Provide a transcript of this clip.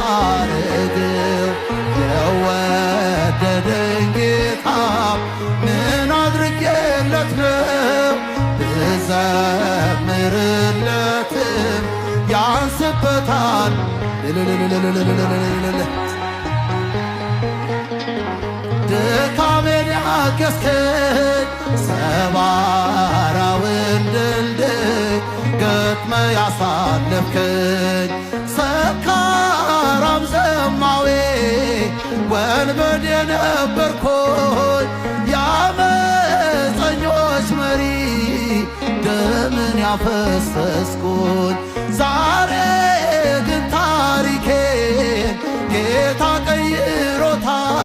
አርገው የወደደኝ ጌታ ምን አድርጌለት ነው ብዘምርለትም ያንስበታል። ድካሜን ያገዝከኝ ሰባራውን ድልድይ ገጥመ ያሳለፍከኝ ሰካራም ዘማዌ ወንበዴ ነበርኩኝ የአመፀኞች መሪ ደምን ያፈሰስኩኝ ዛሬ ግን ታሪኬን ጌታ ቀይሮታል።